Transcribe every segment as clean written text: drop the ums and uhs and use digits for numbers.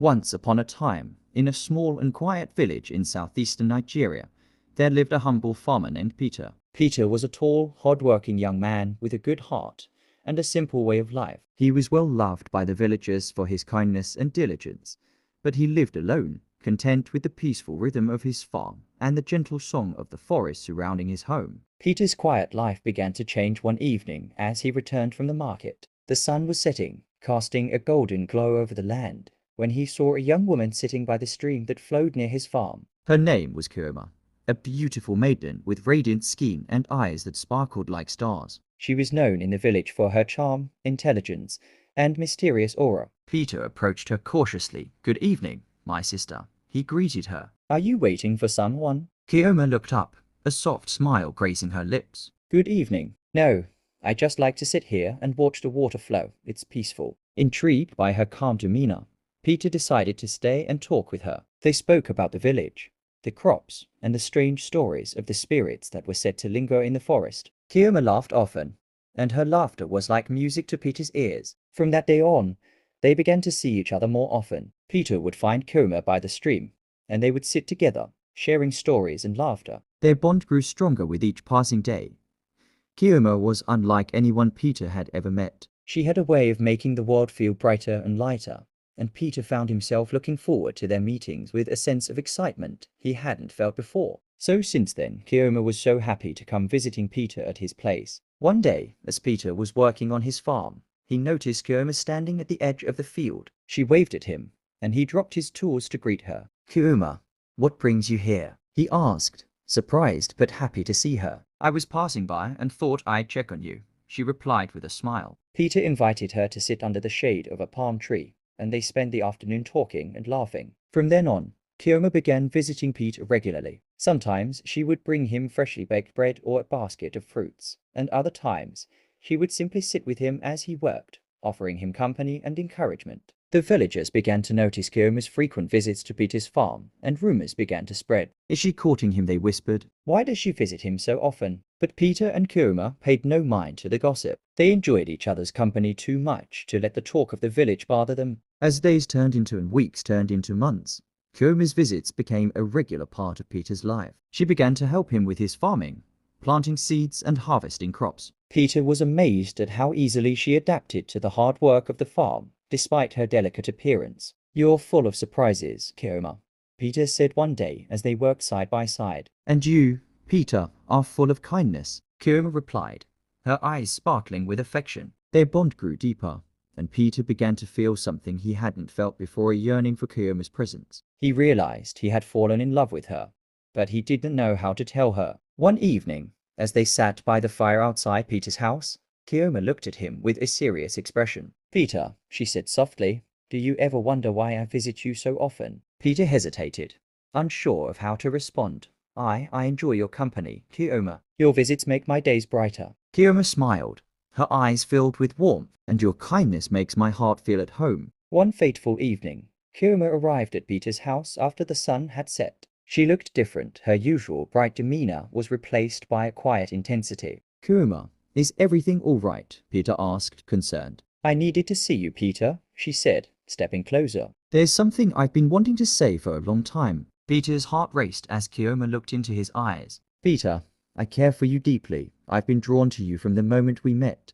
Once upon a time, in a small and quiet village in southeastern Nigeria, there lived a humble farmer named Peter. Peter was a tall, hard-working young man with a good heart and a simple way of life. He was well loved by the villagers for his kindness and diligence, but he lived alone, content with the peaceful rhythm of his farm and the gentle song of the forest surrounding his home. Peter's quiet life began to change one evening as he returned from the market. The sun was setting, casting a golden glow over the land, when he saw a young woman sitting by the stream that flowed near his farm. Her name was Kioma, a beautiful maiden with radiant skin and eyes that sparkled like stars. She was known in the village for her charm, intelligence, and mysterious aura. Peter approached her cautiously. "Good evening, my sister," he greeted her. "Are you waiting for someone?" Kioma looked up, a soft smile gracing her lips. "Good evening. No, I just like to sit here and watch the water flow. It's peaceful." Intrigued by her calm demeanor, Peter decided to stay and talk with her. They spoke about the village, the crops, and the strange stories of the spirits that were said to linger in the forest. Kioma laughed often, and her laughter was like music to Peter's ears. From that day on, they began to see each other more often. Peter would find Kioma by the stream, and they would sit together, sharing stories and laughter. Their bond grew stronger with each passing day. Kioma was unlike anyone Peter had ever met. She had a way of making the world feel brighter and lighter, and Peter found himself looking forward to their meetings with a sense of excitement he hadn't felt before. So since then, Kioma was so happy to come visiting Peter at his place. One day, as Peter was working on his farm, he noticed Kioma standing at the edge of the field. She waved at him, and he dropped his tools to greet her. "Kioma, what brings you here?" he asked, surprised but happy to see her. "I was passing by and thought I'd check on you," she replied with a smile. Peter invited her to sit under the shade of a palm tree, and they spent the afternoon talking and laughing. From then on, Kioma began visiting Peter regularly. Sometimes she would bring him freshly baked bread or a basket of fruits, and other times she would simply sit with him as he worked, offering him company and encouragement. The villagers began to notice Kioma's frequent visits to Peter's farm, and rumors began to spread. "Is she courting him?" they whispered. "Why does she visit him so often?" But Peter and Kioma paid no mind to the gossip. They enjoyed each other's company too much to let the talk of the village bother them. As days turned into and weeks turned into months, Kioma's visits became a regular part of Peter's life. She began to help him with his farming, planting seeds and harvesting crops. Peter was amazed at how easily she adapted to the hard work of the farm, despite her delicate appearance. "You're full of surprises, Kioma," Peter said one day as they worked side by side. "And you, Peter, are full of kindness," Kioma replied, her eyes sparkling with affection. Their bond grew deeper, and Peter began to feel something he hadn't felt before, a yearning for Kioma's presence. He realized he had fallen in love with her, but he didn't know how to tell her. One evening, as they sat by the fire outside Peter's house, Kioma looked at him with a serious expression. "Peter," she said softly, "do you ever wonder why I visit you so often?" Peter hesitated, unsure of how to respond. I enjoy your company, Kioma. Your visits make my days brighter." Kioma smiled, her eyes filled with warmth. "And your kindness makes my heart feel at home." One fateful evening, Kioma arrived at Peter's house after the sun had set. She looked different. Her usual bright demeanor was replaced by a quiet intensity. "Kioma, is everything all right?" Peter asked, concerned. "I needed to see you, Peter," she said, stepping closer. "There's something I've been wanting to say for a long time." Peter's heart raced as Kioma looked into his eyes. "Peter, I care for you deeply. I've been drawn to you from the moment we met,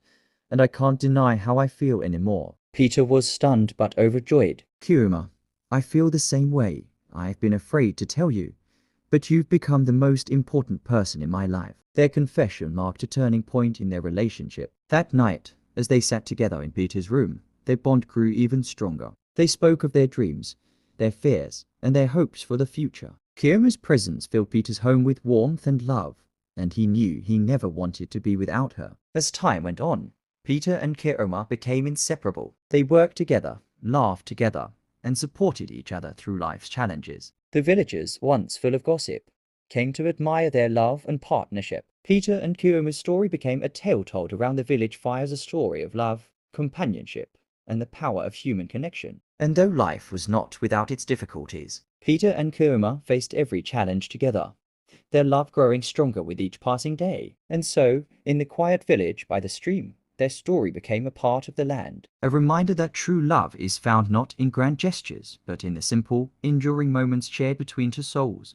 and I can't deny how I feel anymore." Peter was stunned but overjoyed. "Kioma, I feel the same way. I've been afraid to tell you, but you've become the most important person in my life." Their confession marked a turning point in their relationship. That night, as they sat together in Peter's room, their bond grew even stronger. They spoke of their dreams, their fears, and their hopes for the future. Kioma's presence filled Peter's home with warmth and love, and he knew he never wanted to be without her. As time went on, Peter and Kioma became inseparable. They worked together, laughed together, and supported each other through life's challenges. The villagers, once full of gossip, came to admire their love and partnership. Peter and Kioma's story became a tale told around the village fire, as a story of love, companionship, and the power of human connection. And though life was not without its difficulties, Peter and Kioma faced every challenge together, their love growing stronger with each passing day. And so, in the quiet village by the stream, their story became a part of the land, a reminder that true love is found not in grand gestures, but in the simple, enduring moments shared between two souls.